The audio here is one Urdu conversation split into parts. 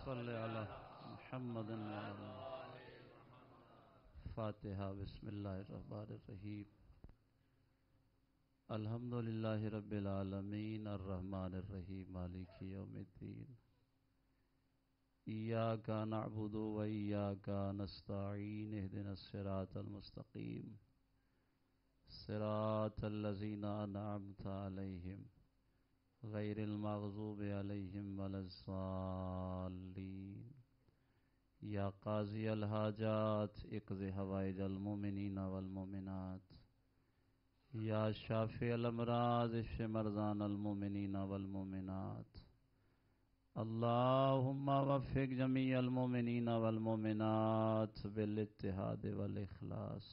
صل علی محمد فاتحہ بسم اللہ الرحمن الرحیم الحمدللہ رب العالمین الرحمن الرحیم مالک یوم الدین ایاک نعبد و ایاک نستعین اہدنا الصراط المستقیم صراط الذین انعمت علیہم غیر المغضوب علیہم ولا الضالین یا قاضی الحاجات اقض حوائج المؤمنین والمؤمنات یا شافی الامراض اشف مرضان المؤمنین والمؤمنات اللہم وفق جمیع المؤمنین والمؤمنات بالاتحاد والاخلاص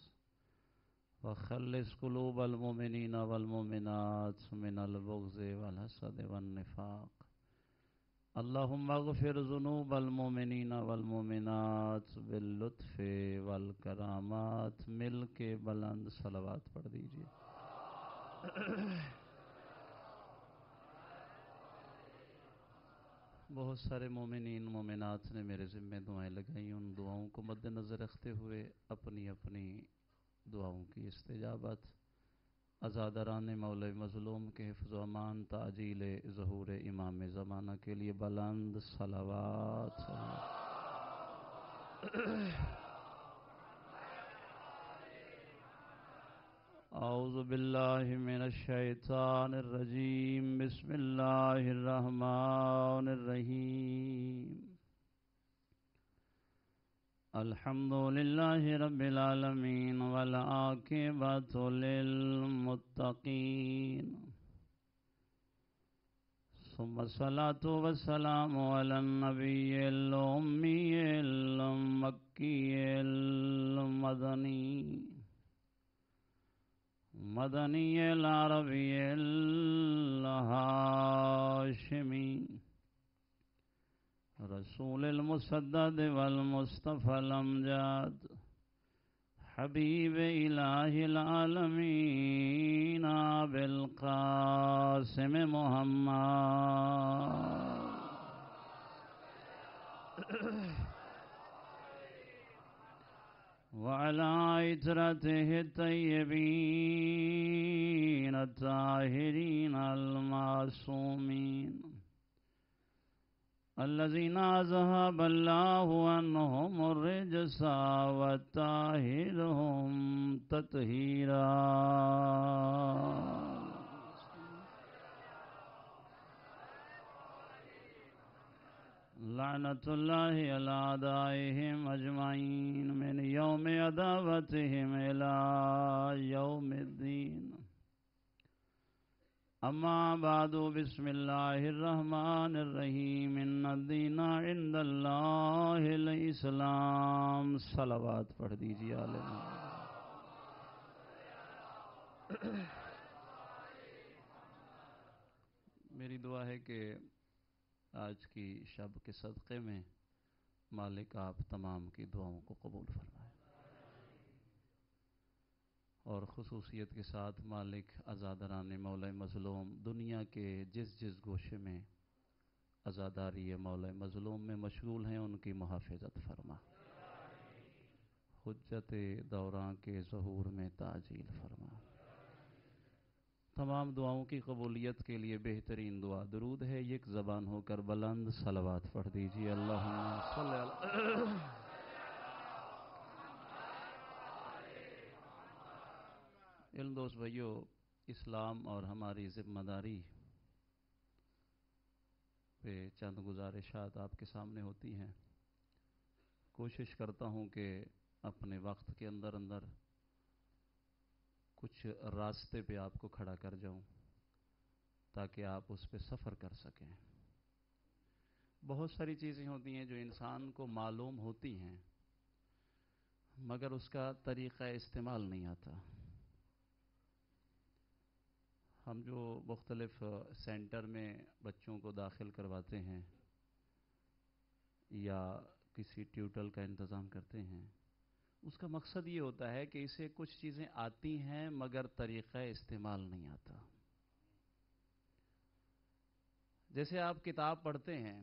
وخلص قلوب المؤمنین والمؤمنات من البغض والحسد والنفاق اللہم اغفر ذنوب المؤمنین والمؤمنات باللطف والکرامات مل کے بلند صلوات پڑھ دیجئے. بہت سارے مومنین مومنات نے میرے ذمہ دعائیں لگائیں. ان دعاؤں کو مد نظر رکھتے ہوئے اپنی اپنی دعاؤں کی استجابت عزاداران مولا مظلوم کے حفظ و امان تعجیل ظہور امام زمانہ کے لیے بلند صلوات. اعوذ باللہ من الشیطان الرجیم بسم اللہ الرحمن الرحیم الحمد للہ رب العالمین والعاقبۃ للمتقین ثم الصلاۃ والسلام علی النبی الامی المکی المدنی مدنی العربی الہاشمی رسول المسدد والمصطفى الامجاد حبیب الہ العالمین بالقاسم محمد وعلى عترته الطيبين الطاهرين المعصومين الذين أذهب الله عنهم الرجس وطهرهم تطهيرا. لعنت اللہ علی اعدائهم اجمعین من یوم عداوتهم الى یوم الدین. اما بعد بسم اللہ الرحمن الرحیم ان الدین عند اللہ الاسلام. صلوات پڑھ دیجیے علیہ. میری دعا ہے کہ آج کی شب کے صدقے میں مالک آپ تمام کی دعاؤں کو قبول فرمائے اور خصوصیت کے ساتھ مالک عزاداران مولا مظلوم دنیا کے جس جس گوشے میں عزاداری مولا مظلوم میں مشغول ہیں ان کی محافظت فرما. حجت دوراں کے ظہور میں تعجیل فرما. تمام دعاؤں کی قبولیت کے لیے بہترین دعا درود ہے. یک زبان ہو کر بلند صلوات پڑھ دیجیے. اللہم صلی علی. علم دوست بھائیو، اسلام اور ہماری ذمہ داری پہ چند گزارشات آپ کے سامنے ہوتی ہیں. کوشش کرتا ہوں کہ اپنے وقت کے اندر کچھ راستے پہ آپ کو کھڑا کر جاؤں تاکہ آپ اس پہ سفر کر سکیں. بہت ساری چیزیں ہوتی ہیں جو انسان کو معلوم ہوتی ہیں مگر اس کا طریقہ استعمال نہیں آتا. ہم جو مختلف سینٹر میں بچوں کو داخل کرواتے ہیں یا کسی ٹیوٹل کا انتظام کرتے ہیں، اس کا مقصد یہ ہوتا ہے کہ اسے کچھ چیزیں آتی ہیں مگر طریقہ استعمال نہیں آتا. جیسے آپ کتاب پڑھتے ہیں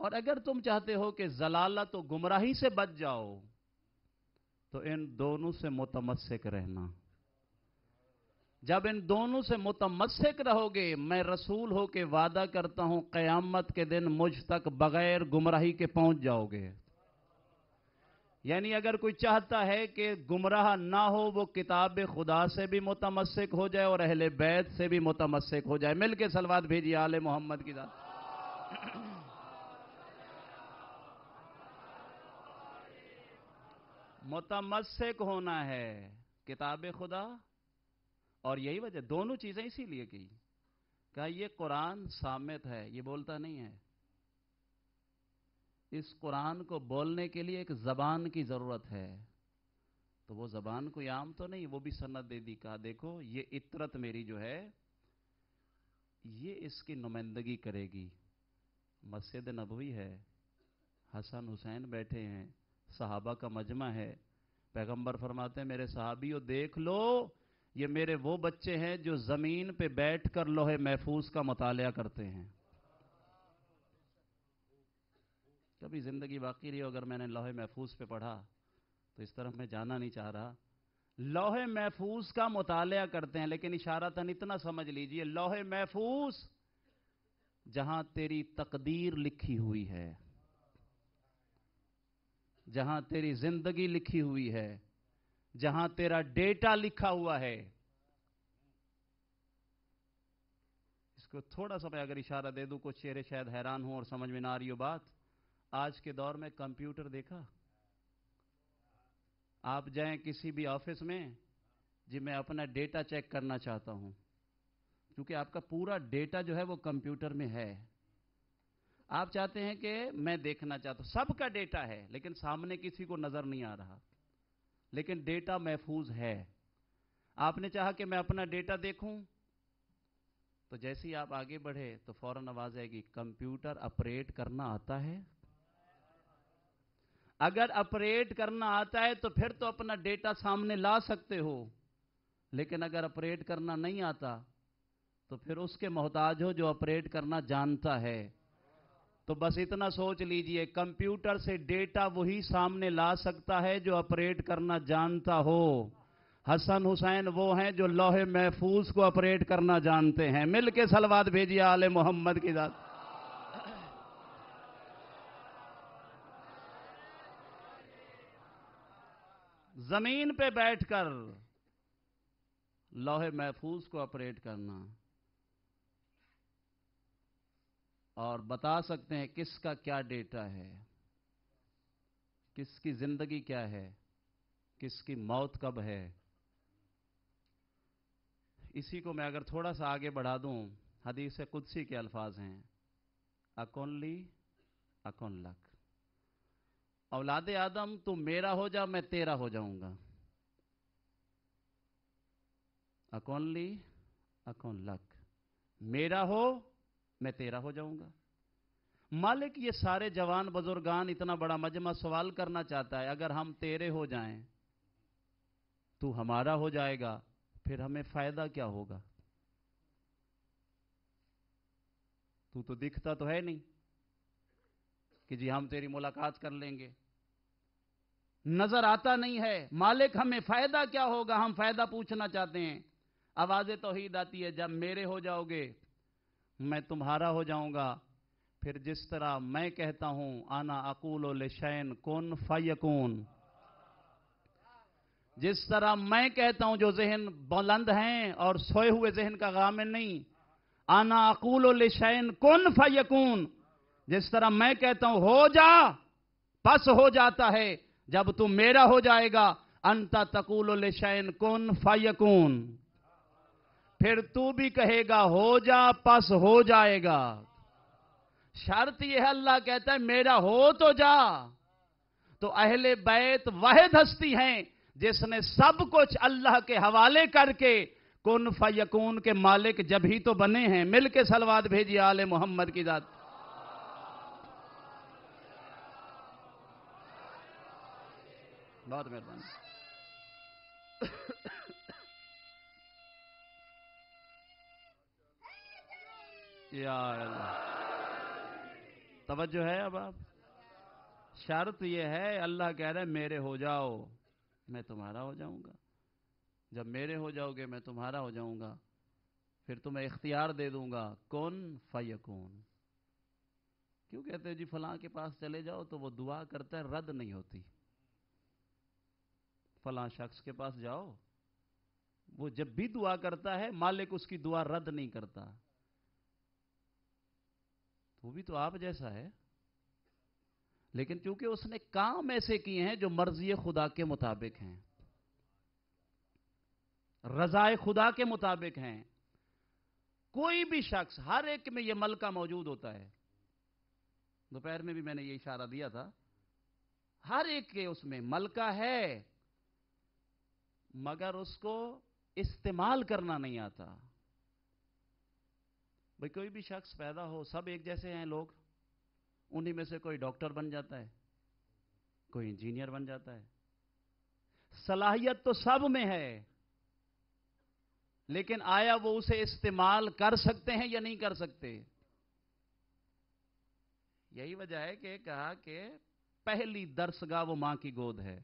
اور اگر تم چاہتے ہو کہ ضلالت و گمراہی سے بچ جاؤ تو ان دونوں سے متمسک رہنا. جب ان دونوں سے متمسک رہو گے، میں رسول ہو کے وعدہ کرتا ہوں قیامت کے دن مجھ تک بغیر گمراہی کے پہنچ جاؤ گے. یعنی اگر کوئی چاہتا ہے کہ گمراہ نہ ہو، وہ کتاب خدا سے بھی متمسک ہو جائے اور اہل بیت سے بھی متمسک ہو جائے. مل کے صلوات بھیجیے آل محمد کی ذات. متمسک ہونا ہے کتاب خدا، اور یہی وجہ دونوں چیزیں اسی لیے کی. کہا یہ قرآن صامت ہے، یہ بولتا نہیں ہے. اس قرآن کو بولنے کے لیے ایک زبان کی ضرورت ہے. تو وہ زبان کوئی عام تو نہیں، وہ بھی سند دے دی. کہا دیکھو یہ اطرت میری جو ہے یہ اس کی نمائندگی کرے گی. مسجد نبوی ہے، حسن حسین بیٹھے ہیں، صحابہ کا مجمع ہے. پیغمبر فرماتے ہیں میرے صحابیوں دیکھ لو، یہ میرے وہ بچے ہیں جو زمین پہ بیٹھ کر لوح محفوظ کا مطالعہ کرتے ہیں. کبھی زندگی باقی رہی ہو اگر میں نے لوح محفوظ پہ پڑھا تو اس طرف میں جانا نہیں چاہ رہا. لوح محفوظ کا مطالعہ کرتے ہیں، لیکن اشارتاً اتنا سمجھ لیجئے لوح محفوظ جہاں تیری تقدیر لکھی ہوئی ہے، جہاں تیری زندگی لکھی ہوئی ہے، جہاں تیرا ڈیٹا لکھا ہوا ہے. اس کو تھوڑا سا میں اگر اشارہ دے دوں، کچھ چہرے شاید حیران ہوں اور سمجھ میں نہ آ رہی ہو بات. آج کے دور میں کمپیوٹر دیکھا؟ آپ جائیں کسی بھی آفس میں، جی میں اپنا ڈیٹا چیک کرنا چاہتا ہوں، کیونکہ آپ کا پورا ڈیٹا جو ہے وہ کمپیوٹر میں ہے. آپ چاہتے ہیں کہ میں دیکھنا چاہتا ہوں، سب کا ڈیٹا ہے لیکن سامنے کسی کو نظر نہیں آ رہا، لیکن ڈیٹا محفوظ ہے. آپ نے چاہا کہ میں اپنا ڈیٹا دیکھوں، تو جیسے ہی آپ آگے بڑھے تو فوراً آواز آئے گی کمپیوٹر آپریٹ کرنا آتا ہے. اگر آپریٹ کرنا آتا ہے تو پھر تو اپنا ڈیٹا سامنے لا سکتے ہو، لیکن اگر آپریٹ کرنا نہیں آتا تو پھر اس کے محتاج ہو جو آپریٹ کرنا جانتا ہے. تو بس اتنا سوچ لیجئے کمپیوٹر سے ڈیٹا وہی سامنے لا سکتا ہے جو آپریٹ کرنا جانتا ہو. حسن حسین وہ ہیں جو لوح محفوظ کو آپریٹ کرنا جانتے ہیں. مل کے صلوات بھیجیے آل محمد کی ذات. زمین پہ بیٹھ کر لوح محفوظ کو آپریٹ کرنا، اور بتا سکتے ہیں کس کا کیا ڈیٹا ہے، کس کی زندگی کیا ہے، کس کی موت کب ہے. اسی کو میں اگر تھوڑا سا آگے بڑھا دوں، حدیث قدسی کے الفاظ ہیں اکن لی اکن لک. اولاد آدم تو میرا ہو جا میں تیرا ہو جاؤں گا. اکن لی اکن لک، میرا ہو میں تیرا ہو جاؤں گا. مالک یہ سارے جوان بزرگان اتنا بڑا مجمع سوال کرنا چاہتا ہے اگر ہم تیرے ہو جائیں تو ہمارا ہو جائے گا، پھر ہمیں فائدہ کیا ہوگا؟ تو دکھتا تو ہے نہیں کہ جی ہم تیری ملاقات کر لیں گے، نظر آتا نہیں ہے. مالک ہمیں فائدہ کیا ہوگا؟ ہم فائدہ پوچھنا چاہتے ہیں. آواز توحید آتی ہے جب میرے ہو جاؤ گے میں تمہارا ہو جاؤں گا. پھر جس طرح میں کہتا ہوں انا اقول لشین کن فیکون، جس طرح میں کہتا ہوں جو ذہن بلند ہیں اور سوئے ہوئے ذہن کا غامل نہیں، انا اقول لشین کن فیکون، جس طرح میں کہتا ہوں ہو جا پس ہو جاتا ہے. جب تو میرا ہو جائے گا انت تقول لشین کن فیکون، پھر تو بھی کہے گا ہو جا پس ہو جائے گا. شرط یہ ہے اللہ کہتا ہے میرا ہو تو جا. تو اہل بیت واحد ہستی ہیں جس نے سب کچھ اللہ کے حوالے کر کے کن فیکون کے مالک جب ہی تو بنے ہیں. مل کے صلوات بھیجیے آل محمد کی ذات. بہت مہربانی. یا اللہ توجہ ہے اب آپ؟ شرط یہ ہے، اللہ کہہ رہے میرے ہو جاؤ میں تمہارا ہو جاؤں گا، جب میرے ہو جاؤ گے میں تمہارا ہو جاؤں گا، پھر تمہیں اختیار دے دوں گا، کن فیکون۔ کیوں کہتے ہیں جی فلاں کے پاس چلے جاؤ تو وہ دعا کرتا ہے رد نہیں ہوتی، فلاں شخص کے پاس جاؤ وہ جب بھی دعا کرتا ہے مالک اس کی دعا رد نہیں کرتا، وہ بھی تو آپ جیسا ہے، لیکن چونکہ اس نے کام ایسے کیے ہیں جو مرضی خدا کے مطابق ہیں، رضائے خدا کے مطابق ہیں۔ کوئی بھی شخص، ہر ایک میں یہ ملکہ موجود ہوتا ہے، دوپہر میں بھی میں نے یہ اشارہ دیا تھا، ہر ایک کے اس میں ملکہ ہے، مگر اس کو استعمال کرنا نہیں آتا۔ بھئی کوئی بھی شخص پیدا ہو، سب ایک جیسے ہیں لوگ، انہی میں سے کوئی ڈاکٹر بن جاتا ہے، کوئی انجینئر بن جاتا ہے، صلاحیت تو سب میں ہے، لیکن آیا وہ اسے استعمال کر سکتے ہیں یا نہیں کر سکتے؟ یہی وجہ ہے کہ کہا کہ پہلی درسگاہ وہ ماں کی گود ہے،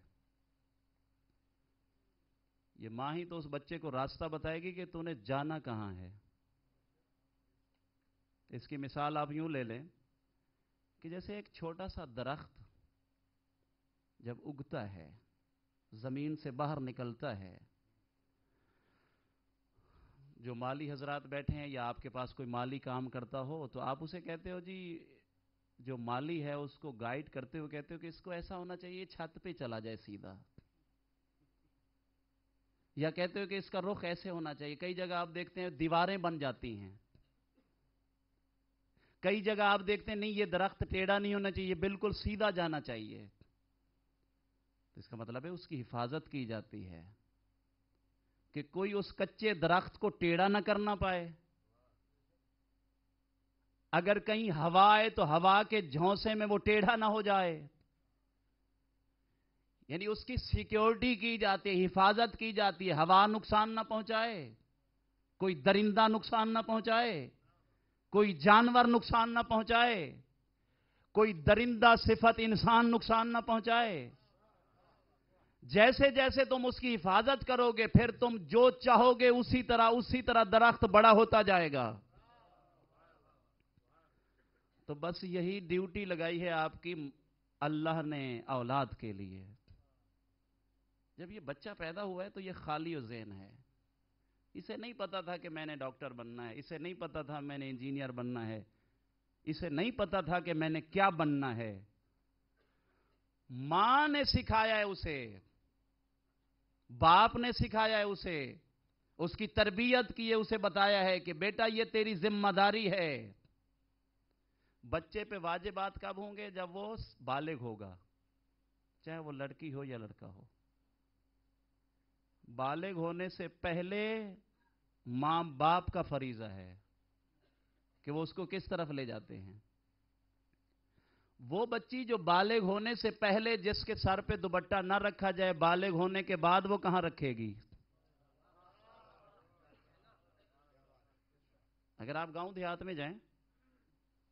یہ ماں ہی تو اس بچے کو راستہ بتائے گی کہ تو نے جانا کہاں ہے۔ اس کی مثال آپ یوں لے لیں کہ جیسے ایک چھوٹا سا درخت جب اگتا ہے، زمین سے باہر نکلتا ہے، جو مالی حضرات بیٹھے ہیں یا آپ کے پاس کوئی مالی کام کرتا ہو تو آپ اسے کہتے ہو جی، جو مالی ہے اس کو گائیڈ کرتے ہو کہتے ہو کہ اس کو ایسا ہونا چاہیے چھت پہ چلا جائے سیدھا، یا کہتے ہو کہ اس کا رخ ایسے ہونا چاہیے۔ کئی جگہ آپ دیکھتے ہیں دیواریں بن جاتی ہیں، کئی جگہ آپ دیکھتے ہیں نہیں یہ درخت ٹیڑھا نہیں ہونا چاہیے، بالکل سیدھا جانا چاہیے، تو اس کا مطلب ہے اس کی حفاظت کی جاتی ہے کہ کوئی اس کچے درخت کو ٹیڑھا نہ کرنا پائے، اگر کہیں ہوا آئے تو ہوا کے جھونسے میں وہ ٹیڑھا نہ ہو جائے، یعنی اس کی سیکیورٹی کی جاتی ہے، حفاظت کی جاتی ہے، ہوا نقصان نہ پہنچائے، کوئی درندہ نقصان نہ پہنچائے، کوئی جانور نقصان نہ پہنچائے، کوئی درندہ صفت انسان نقصان نہ پہنچائے۔ جیسے جیسے تم اس کی حفاظت کرو گے پھر تم جو چاہو گے اسی طرح درخت بڑا ہوتا جائے گا۔ تو بس یہی ڈیوٹی لگائی ہے آپ کی اللہ نے اولاد کے لیے۔ جب یہ بچہ پیدا ہوا ہے تو یہ خالی ذہن ہے، اسے نہیں پتا تھا کہ میں نے ڈاکٹر بننا ہے، اسے نہیں پتا تھا میں نے انجینئر بننا ہے، اسے نہیں پتا تھا کہ میں نے کیا بننا ہے، ماں نے سکھایا ہے اسے، باپ نے سکھایا ہے اسے، اس کی تربیت کی ہے، اسے بتایا ہے کہ بیٹا یہ تیری ذمہ داری ہے۔ بچے پہ واجبات کب ہوں گے؟ جب وہ بالغ ہوگا، چاہے وہ لڑکی ہو یا لڑکا ہو۔ بالغ ہونے سے پہلے ماں باپ کا فریضہ ہے کہ وہ اس کو کس طرف لے جاتے ہیں۔ وہ بچی جو بالغ ہونے سے پہلے جس کے سر پہ دوپٹہ نہ رکھا جائے، بالغ ہونے کے بعد وہ کہاں رکھے گی؟ اگر آپ گاؤں دیہات میں جائیں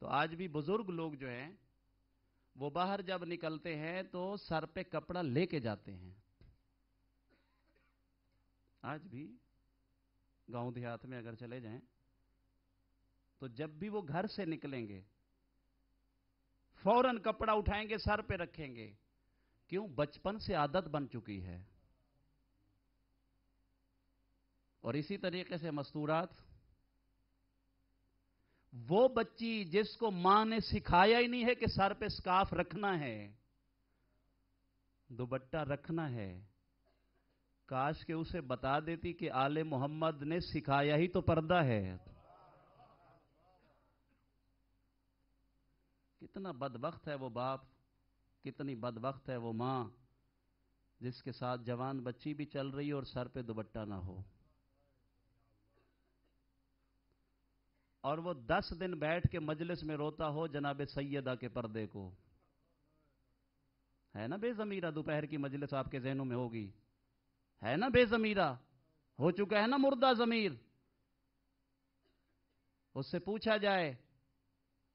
تو آج بھی بزرگ لوگ جو ہیں وہ باہر جب نکلتے ہیں تو سر پہ کپڑا لے کے جاتے ہیں، آج بھی گاؤں دیہات میں اگر چلے جائیں تو جب بھی وہ گھر سے نکلیں گے فوراً کپڑا اٹھائیں گے، سر پہ رکھیں گے، کیوں؟ بچپن سے عادت بن چکی ہے۔ اور اسی طریقے سے مستورات، وہ بچی جس کو ماں نے سکھایا ہی نہیں ہے کہ سر پہ سکارف رکھنا ہے، دوپٹہ رکھنا ہے، کاش کہ اسے بتا دیتی کہ آل محمد نے سکھایا ہی تو پردہ ہے۔ کتنا بدبخت ہے وہ باپ، کتنی بدبخت ہے وہ ماں جس کے ساتھ جوان بچی بھی چل رہی اور سر پہ دوپٹہ نہ ہو، اور وہ 10 دن بیٹھ کے مجلس میں روتا ہو جناب سیدہ کے پردے کو۔ ہے نا بے ضمیرہ؟ دوپہر کی مجلس آپ کے ذہنوں میں ہوگی، ہے نا بے ضمیرہ؟ ہو چکا ہے نا مردہ ضمیر؟ اس سے پوچھا جائے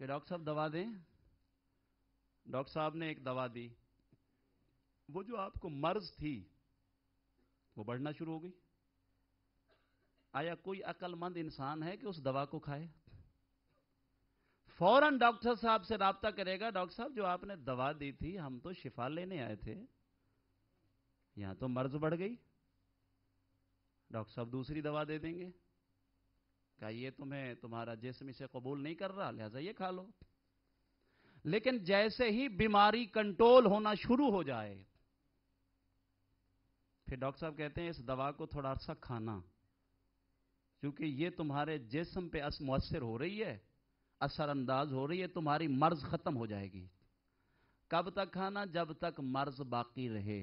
کہ ڈاکٹر صاحب دوا دیں. ڈاکٹر صاحب نے ایک دوا دی, وہ جو آپ کو مرض تھی وہ بڑھنا شروع ہو گئی. آیا کوئی عقل مند انسان ہے کہ اس دوا کو کھائے؟ فوراً ڈاکٹر صاحب سے رابطہ کرے گا, ڈاکٹر صاحب جو آپ نے دوا دی تھی, ہم تو شفا لینے آئے تھے, یہاں تو مرض بڑھ گئی. ڈاکٹر صاحب دوسری دوا دے دیں گے, کہا یہ تمہارا جسم اسے قبول نہیں کر رہا, لہذا یہ کھا لو. لیکن جیسے ہی بیماری کنٹرول ہونا شروع ہو جائے, پھر ڈاکٹر صاحب کہتے ہیں اس دوا کو تھوڑا عرصہ کھانا, کیونکہ یہ تمہارے جسم پہ مؤثر ہو رہی ہے, اثر انداز ہو رہی ہے, تمہاری مرض ختم ہو جائے گی. کب تک کھانا؟ جب تک مرض باقی رہے.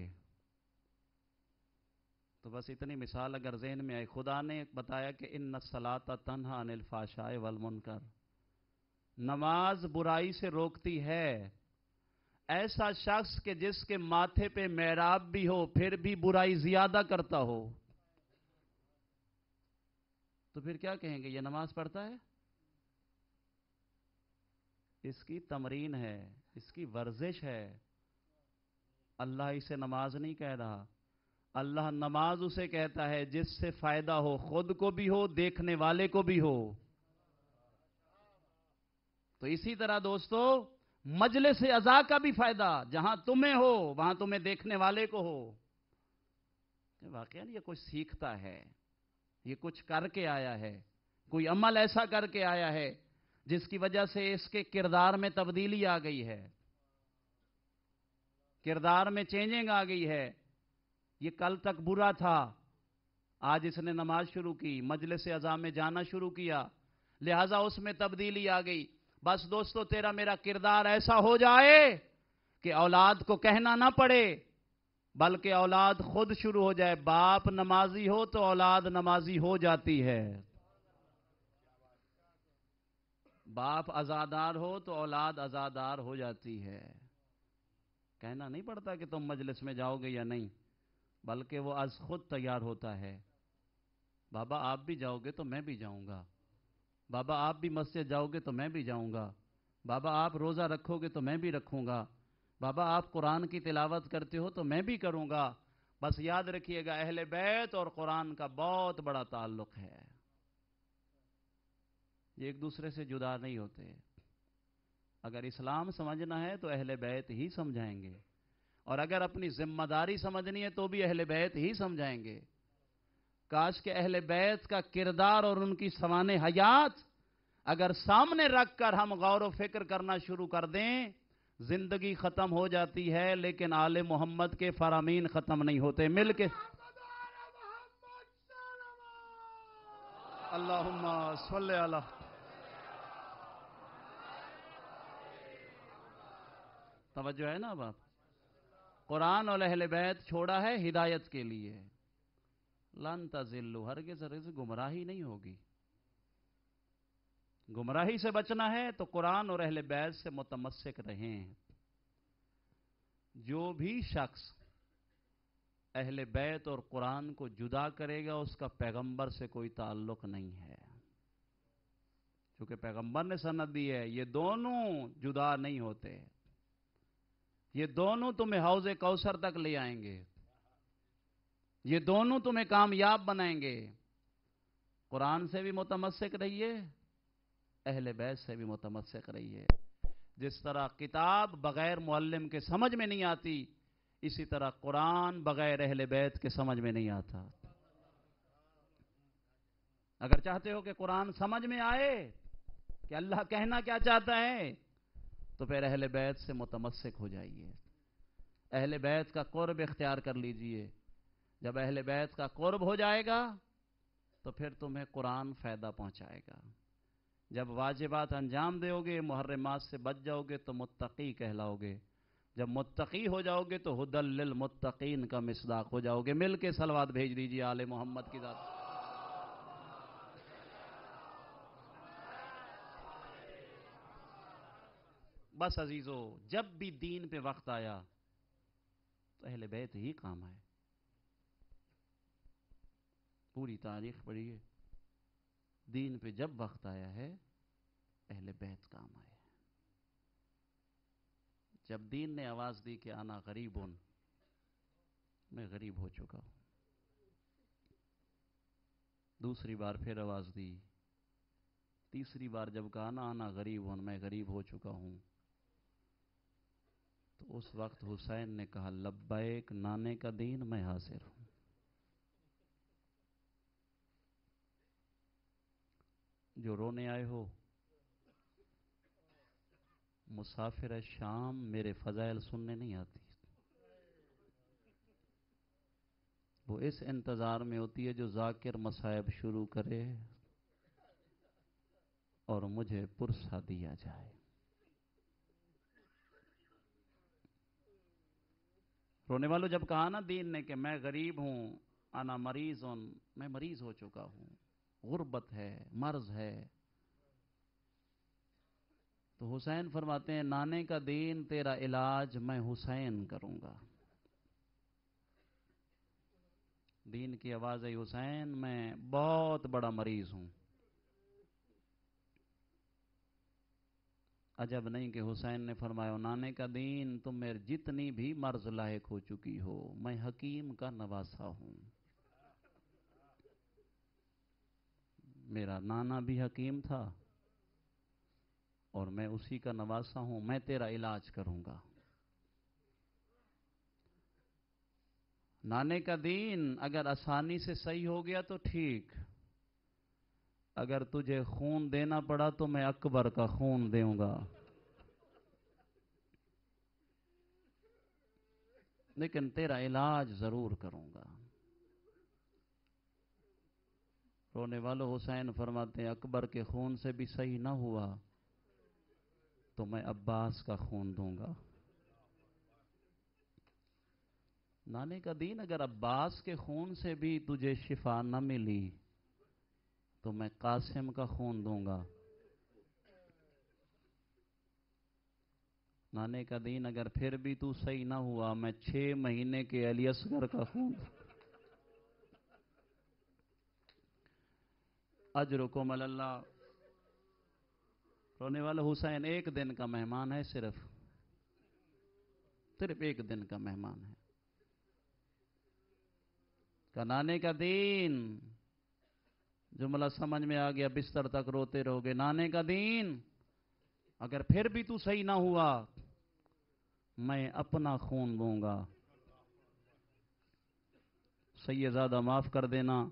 تو بس اتنی مثال اگر ذہن میں آئے. خدا نے بتایا کہ ان الصلاۃ تنہی عن الفحشاء والمنکر, نماز برائی سے روکتی ہے. ایسا شخص کہ جس کے ماتھے پہ محراب بھی ہو پھر بھی برائی زیادہ کرتا ہو, تو پھر کیا کہیں گے؟ یہ نماز پڑھتا ہے؟ اس کی تمرین ہے, اس کی ورزش ہے. اللہ اسے نماز نہیں کہہ رہا. اللہ نماز اسے کہتا ہے جس سے فائدہ ہو, خود کو بھی ہو, دیکھنے والے کو بھی ہو. تو اسی طرح دوستو, مجلس عزا کا بھی فائدہ, جہاں تمہیں ہو وہاں تمہیں دیکھنے والے کو ہو. واقعا یہ کچھ سیکھتا ہے, یہ کچھ کر کے آیا ہے, کوئی عمل ایسا کر کے آیا ہے جس کی وجہ سے اس کے کردار میں تبدیلی آ گئی ہے, کردار میں چینجنگ آ گئی ہے. یہ کل تک برا تھا, آج اس نے نماز شروع کی, مجلس عزا میں جانا شروع کیا, لہذا اس میں تبدیلی آ گئی. بس دوستو, تیرا میرا کردار ایسا ہو جائے کہ اولاد کو کہنا نہ پڑے, بلکہ اولاد خود شروع ہو جائے. باپ نمازی ہو تو اولاد نمازی ہو جاتی ہے, باپ عزادار ہو تو اولاد عزادار ہو جاتی ہے. کہنا نہیں پڑتا کہ تم مجلس میں جاؤ گے یا نہیں, بلکہ وہ از خود تیار ہوتا ہے. بابا آپ بھی جاؤ گے تو میں بھی جاؤں گا, بابا آپ بھی مسجد جاؤ گے تو میں بھی جاؤں گا, بابا آپ روزہ رکھو گے تو میں بھی رکھوں گا, بابا آپ قرآن کی تلاوت کرتے ہو تو میں بھی کروں گا. بس یاد رکھیے گا, اہل بیت اور قرآن کا بہت بڑا تعلق ہے, یہ ایک دوسرے سے جدا نہیں ہوتے. اگر اسلام سمجھنا ہے تو اہل بیت ہی سمجھائیں گے, اور اگر اپنی ذمہ داری سمجھنی ہے تو بھی اہل بیت ہی سمجھائیں گے. کاش کہ اہل بیت کا کردار اور ان کی سوانح حیات اگر سامنے رکھ کر ہم غور و فکر کرنا شروع کر دیں, زندگی ختم ہو جاتی ہے لیکن آل محمد کے فرامین ختم نہیں ہوتے. مل کے اللہم صلی علی. توجہ ہے نا؟ اب آپ قرآن اور اہل بیت چھوڑا ہے ہدایت کے لیے. لن تضلوا, ہرگز ہرگز گمراہی نہیں ہوگی. گمراہی سے بچنا ہے تو قرآن اور اہل بیت سے متمسک رہیں. جو بھی شخص اہل بیت اور قرآن کو جدا کرے گا اس کا پیغمبر سے کوئی تعلق نہیں ہے, کیونکہ پیغمبر نے سند دی ہے یہ دونوں جدا نہیں ہوتے, یہ دونوں تمہیں حوض کوثر تک لے آئیں گے, یہ دونوں تمہیں کامیاب بنائیں گے. قرآن سے بھی متمسک رہیے, اہل بیت سے بھی متمسک رہیے. جس طرح کتاب بغیر معلم کے سمجھ میں نہیں آتی, اسی طرح قرآن بغیر اہل بیت کے سمجھ میں نہیں آتا. اگر چاہتے ہو کہ قرآن سمجھ میں آئے کہ اللہ کہنا کیا چاہتا ہے, تو پھر اہل بیت سے متمسک ہو جائیے, اہل بیت کا قرب اختیار کر لیجئے. جب اہل بیت کا قرب ہو جائے گا تو پھر تمہیں قرآن فائدہ پہنچائے گا. جب واجبات انجام دو گے, محرمات سے بچ جاؤ گے تو متقی کہلاؤ گے. جب متقی ہو جاؤ گے تو ہدی للمتقین کا مصداق ہو جاؤ گے. مل کے صلوات بھیج دیجئے آل محمد کی ذات. بس عزیزو, جب بھی دین پہ وقت آیا تو اہل بیت ہی کام آئے. پوری تاریخ پڑھیے, دین پہ جب وقت آیا ہے اہل بیت کام آئے. جب دین نے آواز دی کہ انا غریبون، میں غریب ہو چکا ہوں. دوسری بار پھر آواز دی. تیسری بار جب کہا نا انا غریبون، میں غریب ہو چکا ہوں، تو اس وقت حسین نے کہا لبیک نانے کا دین، میں حاضر ہوں. جو رونے آئے ہو، مسافر شام میرے فضائل سننے نہیں آتی، وہ اس انتظار میں ہوتی ہے جو ذاکر مصائب شروع کرے اور مجھے پرسہ دیا جائے. رونے والوں جب کہا نا دین نے کہ میں غریب ہوں، انا مریض ہوں، میں مریض ہو چکا ہوں، غربت ہے، مرض ہے، تو حسین فرماتے ہیں نانے کا دین تیرا علاج میں حسین کروں گا. دین کی آواز ہے حسین میں بہت بڑا مریض ہوں. عجب نہیں کہ حسین نے فرمایا نانے کا دین تم میرے جتنی بھی مرض لاحق ہو چکی ہو، میں حکیم کا نواسا ہوں. میرا نانا بھی حکیم تھا اور میں اسی کا نواسا ہوں، میں تیرا علاج کروں گا. نانے کا دین اگر آسانی سے صحیح ہو گیا تو ٹھیک، اگر تجھے خون دینا پڑا تو میں اکبر کا خون دوں گا، لیکن تیرا علاج ضرور کروں گا. رونے والوں حسین فرماتے ہیں اکبر کے خون سے بھی صحیح نہ ہوا تو میں عباس کا خون دوں گا. نانے کا دین اگر عباس کے خون سے بھی تجھے شفا نہ ملی تو میں قاسم کا خون دوں گا. نانے کا دین اگر پھر بھی تو صحیح نہ ہوا میں 6 مہینے کے علی اصغر کا خون. اجرکم علی اللہ. رونے والا حسین ایک دن کا مہمان ہے، صرف ایک دن کا مہمان ہے. نانے کا دین، جملہ سمجھ میں آ گیا، بستر تک روتے رہو گے. نانے کا دین اگر پھر بھی تو صحیح نہ ہوا میں اپنا خون دوں گا. سیدزادہ معاف کر دینا.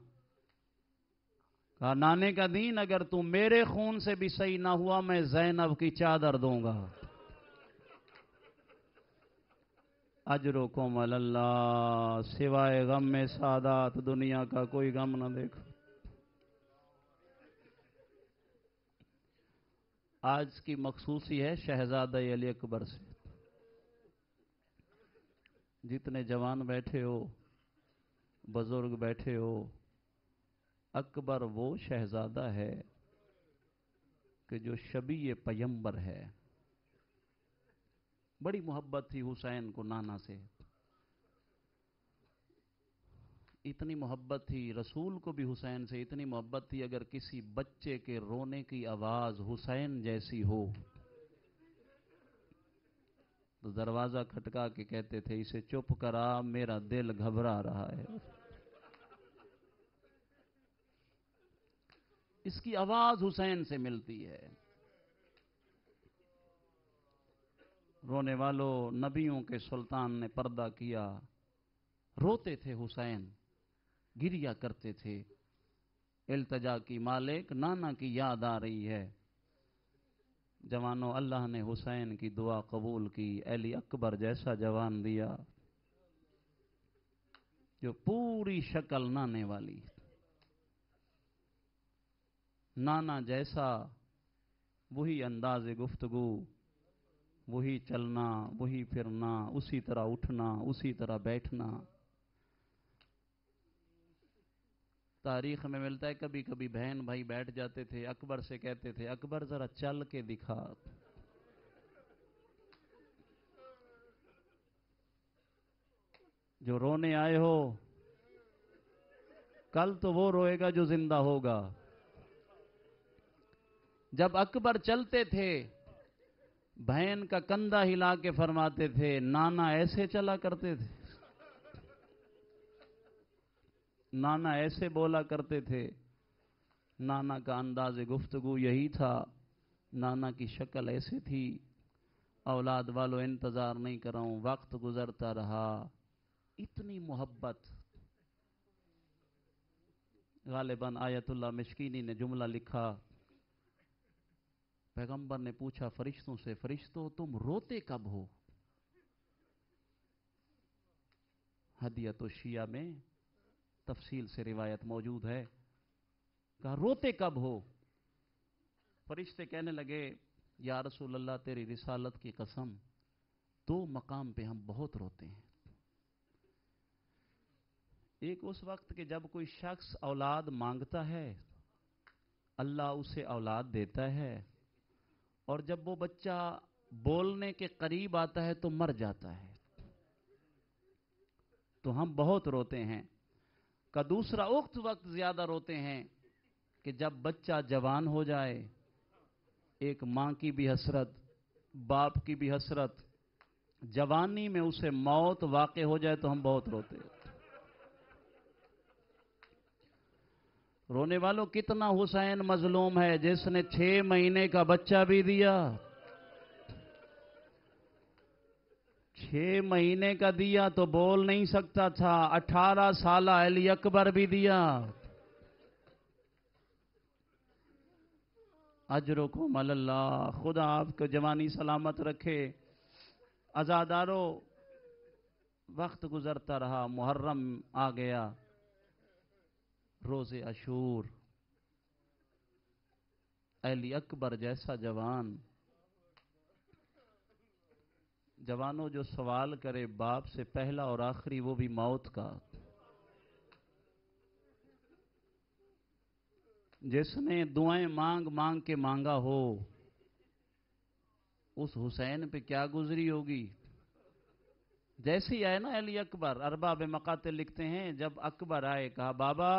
کہا نانے کا دین اگر تو میرے خون سے بھی صحیح نہ ہوا میں زینب کی چادر دوں گا. اجرکم علی اللہ. سوائے غم میں سعادات دنیا کا کوئی غم نہ دیکھو. آج کی مخصوصی ہے شہزادہ علی اکبر سے. جتنے جوان بیٹھے ہو، بزرگ بیٹھے ہو، اکبر وہ شہزادہ ہے کہ جو شبیہ پیمبر ہے. بڑی محبت تھی حسین کو نانا سے، اتنی محبت تھی رسول کو بھی حسین سے، اتنی محبت تھی اگر کسی بچے کے رونے کی آواز حسین جیسی ہو تو دروازہ کھٹکا کے کہتے تھے اسے چپ کرا، میرا دل گھبرا رہا ہے. اس کی آواز حسین سے ملتی ہے. رونے والوں نبیوں کے سلطان نے پردہ کیا، روتے تھے حسین، گریا کرتے تھے. التجا کی مالک نانا کی یاد آ رہی ہے. جوانوں اللہ نے حسین کی دعا قبول کی، علی اکبر جیسا جوان دیا جو پوری شکل نانے والی، نانا جیسا، وہی انداز گفتگو، وہی چلنا، وہی پھرنا، اسی طرح اٹھنا، اسی طرح بیٹھنا. تاریخ میں ملتا ہے کبھی کبھی بہن بھائی بیٹھ جاتے تھے، اکبر سے کہتے تھے اکبر ذرا چل کے دکھا. جو رونے آئے ہو کل تو وہ روئے گا جو زندہ ہوگا. جب اکبر چلتے تھے بہن کا کندھا ہلا کے فرماتے تھے نانا ایسے چلا کرتے تھے، نانا ایسے بولا کرتے تھے، نانا کا انداز گفتگو یہی تھا، نانا کی شکل ایسے تھی۔ اولاد والو انتظار نہیں کر رہا ہوں، وقت گزرتا رہا، اتنی محبت۔ غالباً آیت اللہ مشکینی نے جملہ لکھا، پیغمبر نے پوچھا فرشتوں سے، فرشتوں تم روتے کب ہو؟ ہدیۃ الشیعہ میں تفصیل سے روایت موجود ہے، کہا روتے کب ہو؟ فرشتے کہنے لگے یا رسول اللہ تیری رسالت کی قسم، دو مقام پہ ہم بہت روتے ہیں۔ ایک اس وقت کہ جب کوئی شخص اولاد مانگتا ہے، اللہ اسے اولاد دیتا ہے، اور جب وہ بچہ بولنے کے قریب آتا ہے تو مر جاتا ہے، تو ہم بہت روتے ہیں۔ کا دوسرا وقت زیادہ روتے ہیں کہ جب بچہ جوان ہو جائے، ایک ماں کی بھی حسرت، باپ کی بھی حسرت، جوانی میں اسے موت واقع ہو جائے تو ہم بہت روتے ہیں۔ رونے والوں کتنا حسین مظلوم ہے جس نے 6 مہینے کا بچہ بھی دیا، 6 مہینے کا دیا تو بول نہیں سکتا تھا، 18 سالہ علی اکبر بھی دیا۔ اجرکم علی اللہ، خدا آپ کو جوانی سلامت رکھے۔ عزادارو، وقت گزرتا رہا، محرم آ گیا، روز عاشور، علی اکبر جیسا جوان، جوانوں جو سوال کرے باپ سے پہلا اور آخری وہ بھی موت کا، جس نے دعائیں مانگ مانگ کے مانگا ہو، اس حسین پہ کیا گزری ہوگی۔ جیسے ہی آئے نا علی اکبر، ارباب مقاتل لکھتے ہیں جب اکبر آئے کہا بابا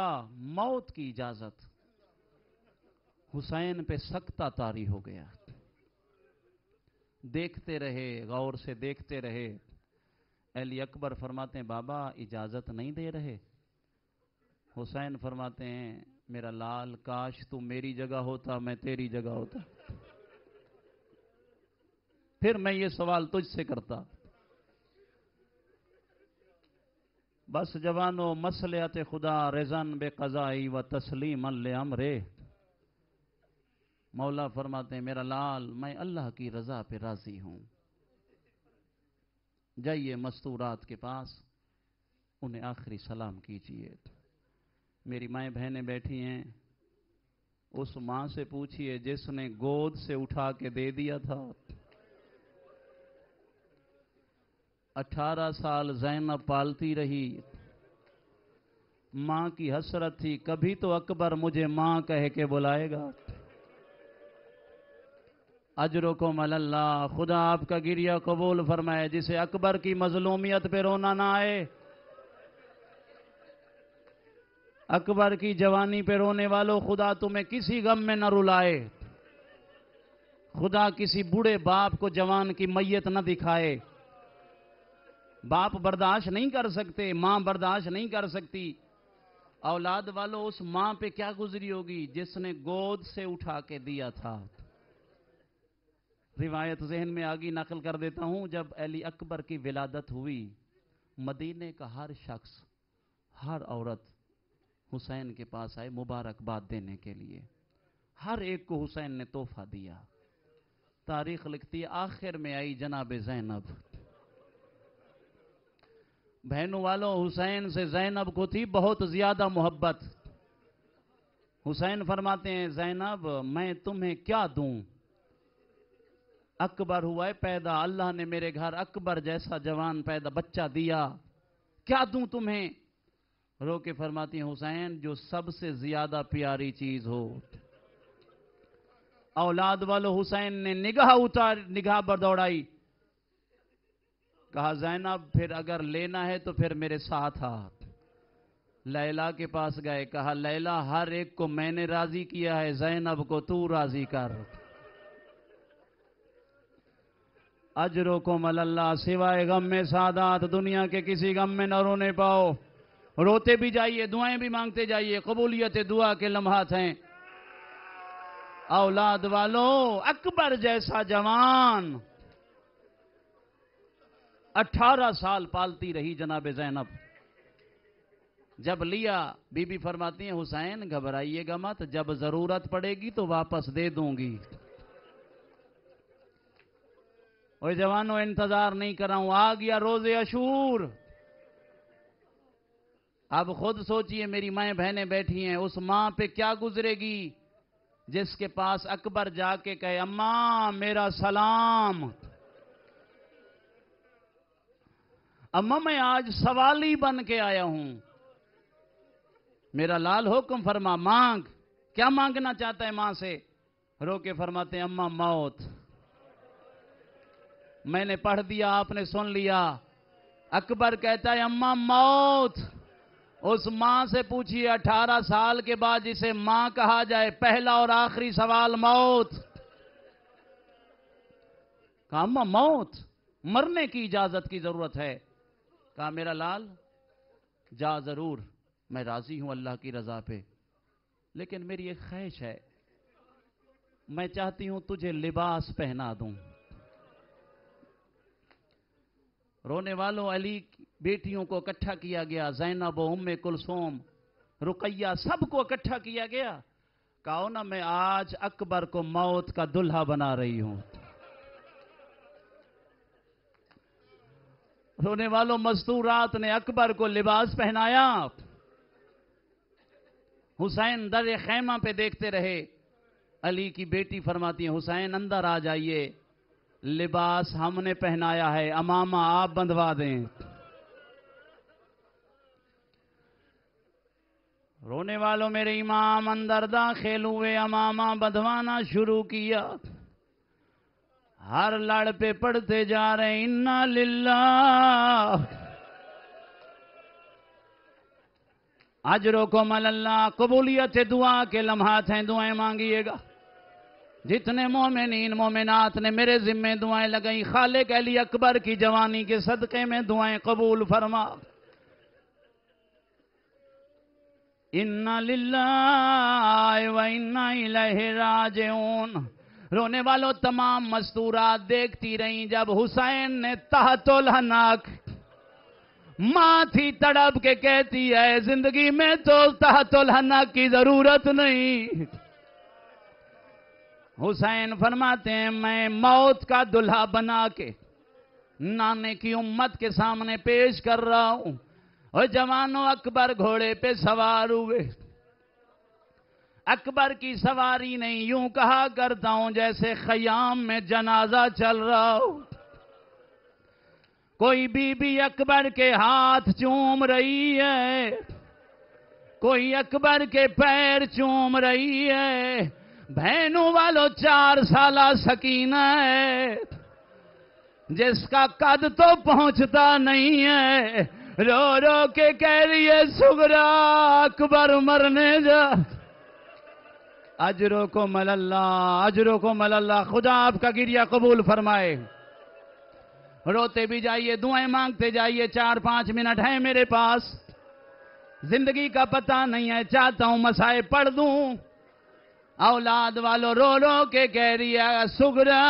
موت کی اجازت، حسین پہ سکتہ طاری ہو گیا، دیکھتے رہے، غور سے دیکھتے رہے۔ علی اکبر فرماتے ہیں بابا اجازت نہیں دے رہے؟ حسین فرماتے ہیں میرا لال کاش تو میری جگہ ہوتا، میں تیری جگہ ہوتا، پھر میں یہ سوال تجھ سے کرتا۔ بس جوانو مصلحت خدا رضن بے قضائی و تسلیم لامرے، مولا فرماتے ہیں میرا لال میں اللہ کی رضا پہ راضی ہوں، جائیے مستورات کے پاس، انہیں آخری سلام کیجئے۔ میری مائیں بہنیں بیٹھی ہیں، اس ماں سے پوچھئے جس نے گود سے اٹھا کے دے دیا تھا، 18 سال زینب پالتی رہی، ماں کی حسرت تھی کبھی تو اکبر مجھے ماں کہہ کے بلائے گا۔ اجرکم علی اللہ، خدا آپ کا گریہ قبول فرمائے، جسے اکبر کی مظلومیت پہ رونا نہ آئے، اکبر کی جوانی پہ رونے والوں خدا تمہیں کسی غم میں نہ رلائے، خدا کسی بوڑھے باپ کو جوان کی میت نہ دکھائے۔ باپ برداشت نہیں کر سکتے، ماں برداشت نہیں کر سکتی، اولاد والوں اس ماں پہ کیا گزری ہوگی جس نے گود سے اٹھا کے دیا تھا۔ روایت ذہن میں آگی نقل کر دیتا ہوں، جب علی اکبر کی ولادت ہوئی، مدینے کا ہر شخص، ہر عورت حسین کے پاس آئے مبارکباد دینے کے لیے، ہر ایک کو حسین نے تحفہ دیا۔ تاریخ لکھتی ہے آخر میں آئی جناب زینب۔ بہنوں والوں حسین سے زینب کو تھی بہت زیادہ محبت۔ حسین فرماتے ہیں زینب میں تمہیں کیا دوں، اکبر ہوا ہے پیدا، اللہ نے میرے گھر اکبر جیسا جوان پیدا بچہ دیا، کیا دوں تمہیں؟ رو کے فرماتی ہیں حسین جو سب سے زیادہ پیاری چیز ہو۔ اولاد والو حسین نے نگاہ بردوڑائی، کہا زینب پھر اگر لینا ہے تو پھر میرے ساتھ آ، لیلا کے پاس گئے، کہا لیلا ہر ایک کو میں نے راضی کیا ہے، زینب کو تو راضی کر۔ اجرکم علی اللہ، سوائے غم میں سعادات دنیا کے کسی غم میں نہ رونے پاؤ، روتے بھی جائیے، دعائیں بھی مانگتے جائیے، قبولیت دعا کے لمحات ہیں۔ اولاد والو، اکبر جیسا جوان 18 سال پالتی رہی جناب زینب، جب لیا بی بی فرماتی ہیں حسین گھبرائیے گا مت، جب ضرورت پڑے گی تو واپس دے دوں گی۔ اوہ جوانوں انتظار نہیں کر رہا ہوں، آ گیا روز عاشور۔ اب خود سوچئے میری مائیں بہنیں بیٹھی ہیں، اس ماں پہ کیا گزرے گی جس کے پاس اکبر جا کے کہے اماں میرا سلام، اماں میں آج سوالی بن کے آیا ہوں، میرا لال حکم فرما، مانگ۔ کیا مانگنا چاہتا ہے ماں سے؟ رو کے فرماتے ہیں اماں موت۔ میں نے پڑھ دیا، آپ نے سن لیا۔ اکبر کہتا ہے اماں موت۔ اس ماں سے پوچھیے 18 سال کے بعد جسے ماں کہا جائے، پہلا اور آخری سوال موت۔ کہا اماں موت، مرنے کی اجازت کی ضرورت ہے۔ کہا میرا لال جا ضرور، میں راضی ہوں اللہ کی رضا پہ، لیکن میری ایک خواہش ہے، میں چاہتی ہوں تجھے لباس پہنا دوں۔ رونے والوں علی بیٹیوں کو اکٹھا کیا گیا، زینب و ام کلثوم، رقیہ، سب کو اکٹھا کیا گیا۔ کہا نا میں آج اکبر کو موت کا دلہا بنا رہی ہوں۔ رونے والوں مستورات نے اکبر کو لباس پہنایا۔ حسین در خیمہ پہ دیکھتے رہے۔ علی کی بیٹی فرماتی ہے حسین اندر آ جائیے، لباس ہم نے پہنایا ہے، امامہ آپ بندھوا دیں۔ رونے والوں میرے امام اندر داخل ہوئے، امامہ بندھوانا شروع کیا۔ ہر لڑ پہ پڑھتے جا رہے ہیں انا للہ اجرکم علی اللہ۔ قبولیت دعا کے لمحات ہیں، دعائیں مانگیے گا۔ جتنے مومنین مومنات نے میرے ذمہ دعائیں لگائیں، خالق علی اکبر کی جوانی کے صدقے میں دعائیں قبول فرما۔ انا للہ و انا الیہ راجعون۔ رونے والوں تمام مستورات دیکھتی رہیں، جب حسین نے تحت الحناک، ماں تھی تڑپ کے کہتی ہے زندگی میں تو تحت الحناک کی ضرورت نہیں۔ حسین فرماتے ہیں میں موت کا دلہا بنا کے نانے کی امت کے سامنے پیش کر رہا ہوں۔ اور جوانوں اکبر گھوڑے پہ سوار ہوئے۔ اکبر کی سواری نہیں، یوں کہا کرتا ہوں جیسے خیام میں جنازہ چل رہا ہو۔ کوئی بی بی اکبر کے ہاتھ چوم رہی ہے، کوئی اکبر کے پیر چوم رہی ہے۔ بہنوں والوں 4 سالہ سکینہ ہے، جس کا قد تو پہنچتا نہیں ہے، رو رو کے کہہ رہی ہے سغرا اکبر مرنے جا۔ اجرکم علی اللہ، اجرکم علی اللہ۔ خدا آپ کا گریہ قبول فرمائے۔ روتے بھی جائیے، دعائیں مانگتے جائیے، 4-5 منٹ ہیں میرے پاس، زندگی کا پتہ نہیں ہے، چاہتا ہوں مسائل پڑھ دوں۔ اولاد والوں رو رو کے کہہ رہی ہے سغرا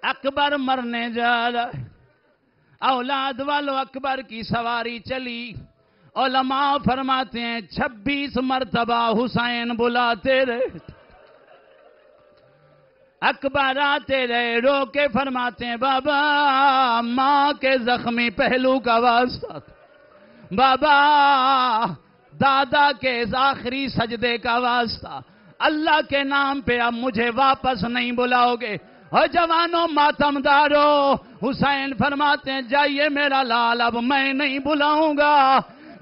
اکبر مرنے جا رہا ہے۔ اولاد والوں اکبر کی سواری چلی۔ علماء فرماتے ہیں 26 مرتبہ حسین بلاتے رہے، اکبر آتے رہے، رو کے فرماتے ہیں بابا ماں کے زخمی پہلو کا واسطہ، بابا دادا کے آخری سجدے کا واسطہ، اللہ کے نام پہ اب مجھے واپس نہیں بلاؤ گے۔ اور جوانوں ماتم دارو، حسین فرماتے ہیں جائیے میرا لال اب میں نہیں بلاؤں گا۔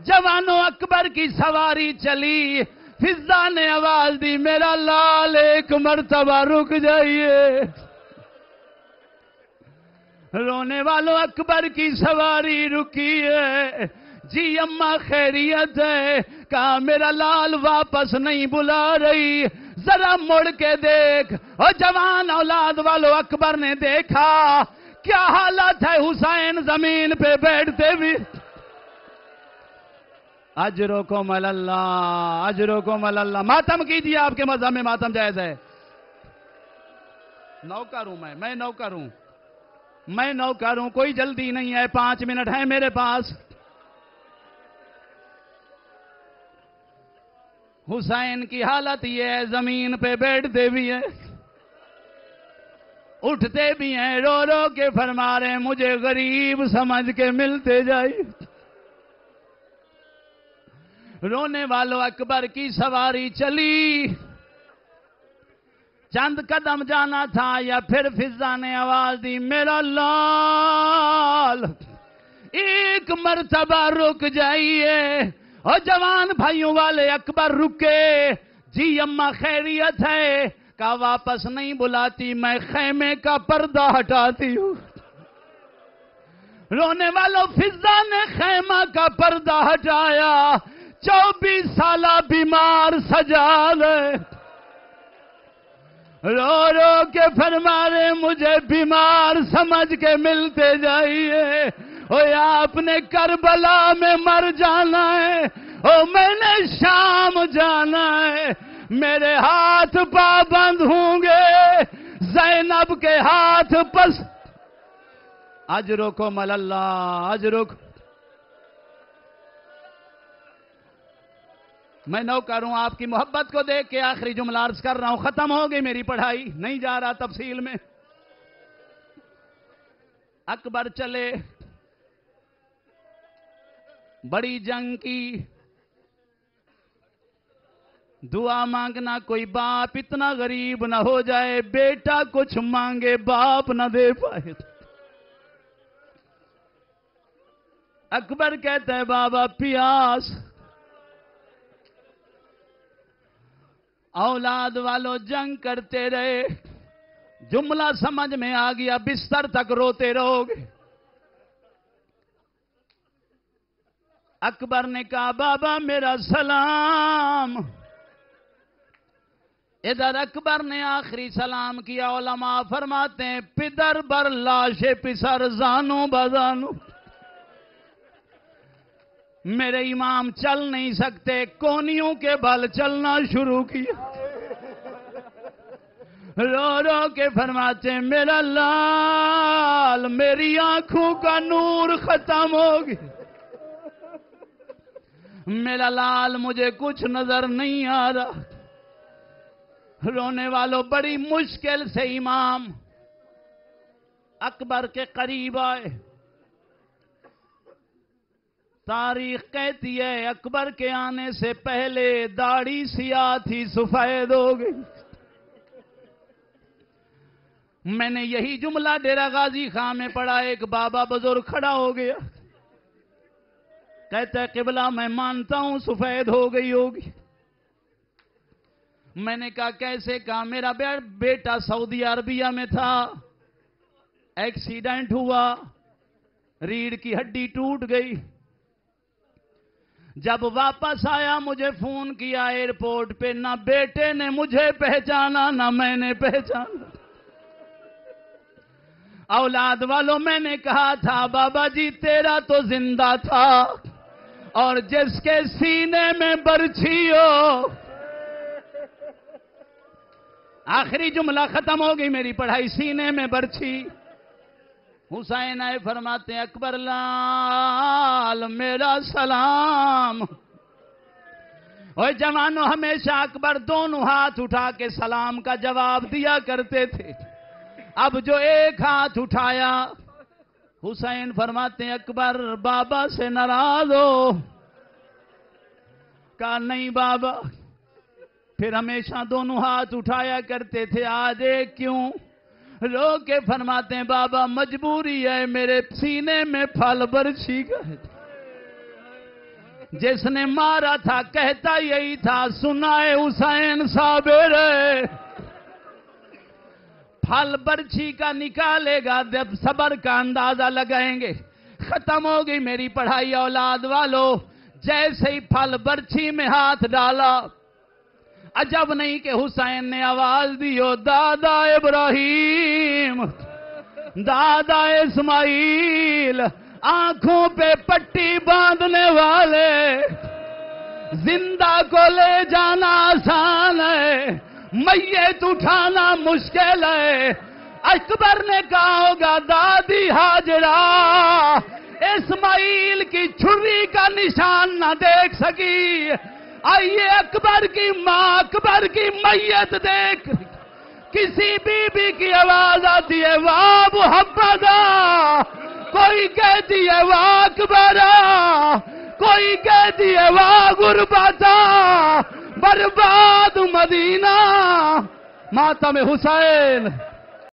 جوانوں اکبر کی سواری چلی، فضا نے آواز دی میرا لال ایک مرتبہ رک جائیے۔ رونے والوں اکبر کی سواری رکی ہے، جی اماں خیریت ہے؟ کہا میرا لال واپس نہیں بلا رہی، ذرا مڑ کے دیکھ۔ اور جوان اولاد والو اکبر نے دیکھا کیا حالت ہے، حسین زمین پہ بیٹھتے بھی۔ اجرکم اللہ، اجرکم اللہ۔ ماتم کیجیے، آپ کے مذہب میں ماتم جائز ہے۔ نوکر ہوں میں نوکر ہوں، میں نوکر ہوں، کوئی جلدی نہیں ہے، 5 منٹ ہے میرے پاس۔ حسین کی حالت یہ ہے، زمین پہ بیٹھتے بھی ہیں، اٹھتے بھی ہیں، رو رو کے فرما رہے ہیں مجھے غریب سمجھ کے ملتے جائیے۔ رونے والوں اکبر کی سواری چلی، چند قدم جانا تھا یا پھر فضا نے آواز دی میرا لال ایک مرتبہ رک جائیے۔ اور جوان بھائیوں والے اکبر رکے۔ جی اماں خیریت ہے؟ کہا واپس نہیں بلاتی، میں خیمے کا پردہ ہٹاتی ہوں۔ رونے والوں فضا نے خیمہ کا پردہ ہٹایا، 24 سالہ بیمار سجاد ہے، رو رو کے فرما رہے مجھے بیمار سمجھ کے ملتے جائیے۔ او آپ نے کربلا میں مر جانا ہے، او میں نے شام جانا ہے، میرے ہاتھ پابند ہوں گے، زینب کے ہاتھ پس۔ اجرکم اللہ، اجرکم۔ میں نوکر ہوں، آپ کی محبت کو دیکھ کے آخری جملہ عرض کر رہا ہوں، ختم ہو گئی میری پڑھائی، نہیں جا رہا تفصیل میں۔ اکبر چلے، بڑی جنگ کی، دعا مانگنا کوئی باپ اتنا غریب نہ ہو جائے بیٹا کچھ مانگے باپ نہ دے پائے۔ اکبر کہتا ہے بابا پیاس۔ اولاد والوں جنگ کرتے رہے، جملہ سمجھ میں آ گیا، بستر تک روتے رہو گے۔ اکبر نے کہا بابا میرا سلام۔ ادھر اکبر نے آخری سلام کیا، علماء فرماتے ہیں پدر بر لاش پسر زانو بزانو۔ میرے امام چل نہیں سکتے، کونیوں کے بل چلنا شروع کیا، رو رو کے فرماتے ہیں میرا لال میری آنکھوں کا نور ختم ہو گیا، میرا لال مجھے کچھ نظر نہیں آ رہا۔ رونے والوں بڑی مشکل سے امام اکبر کے قریب آئے۔ تاریخ کہتی ہے اکبر کے آنے سے پہلے داڑھی سیاہ تھی، سفید ہو گئی۔ میں نے یہی جملہ ڈیرہ غازی خان میں پڑھا، ایک بابا بزرگ کھڑا ہو گیا، کہتا ہے قبلہ میں مانتا ہوں سفید ہو گئی ہوگی۔ میں نے کہا کیسے؟ کہا میرا بیٹا سعودی عربیہ میں تھا، ایکسیڈنٹ ہوا، ریڑھ کی ہڈی ٹوٹ گئی، جب واپس آیا مجھے فون کیا ایئرپورٹ پہ، نہ بیٹے نے مجھے پہچانا نہ میں نے پہچانا۔ اولاد والوں میں نے کہا تھا بابا جی تیرا تو زندہ تھا، اور جس کے سینے میں برچھی ہو۔ آخری جملہ ختم ہو گئی میری پڑھائی، سینے میں برچھی۔ حسین آئے فرماتے ہیں اکبر لال میرا سلام۔ اور جوانوں ہمیشہ اکبر دونوں ہاتھ اٹھا کے سلام کا جواب دیا کرتے تھے، اب جو ایک ہاتھ اٹھایا، حسین فرماتے ہیں اکبر بابا سے ناراض ہو؟ کہا نہیں بابا۔ پھر ہمیشہ دونوں ہاتھ اٹھایا کرتے تھے، آج ایک کیوں؟ رو کے فرماتے ہیں بابا مجبوری ہے، میرے سینے میں پھل برچھی گئے، جس نے مارا تھا کہتا یہی تھا سنائے حسین صابر، پھل برچھی کا نکالے گا جب صبر کا اندازہ لگائیں گے۔ ختم ہو گئی میری پڑھائی اولاد والو، جیسے ہی پھل برچھی میں ہاتھ ڈالا، عجب نہیں کہ حسین نے آواز دیو دادا ابراہیم، دادا اسماعیل، آنکھوں پہ پٹی باندھنے والے، زندہ کو لے جانا آسان ہے، میت اٹھانا مشکل ہے۔ اکبر نے کہا ہوگا دادی ہاجرہ اسماعیل کی چھری کا نشان نہ دیکھ سکی، آئیے اکبر کی ماں اکبر کی میت دیکھ، کسی بی بی کی آواز آتی ہے واہ محمدہ، کوئی کہتی ہے واہ اکبرہ، کوئی کہتی ہے واہ غربتہ، برباد مدینہ، ماتم حسین۔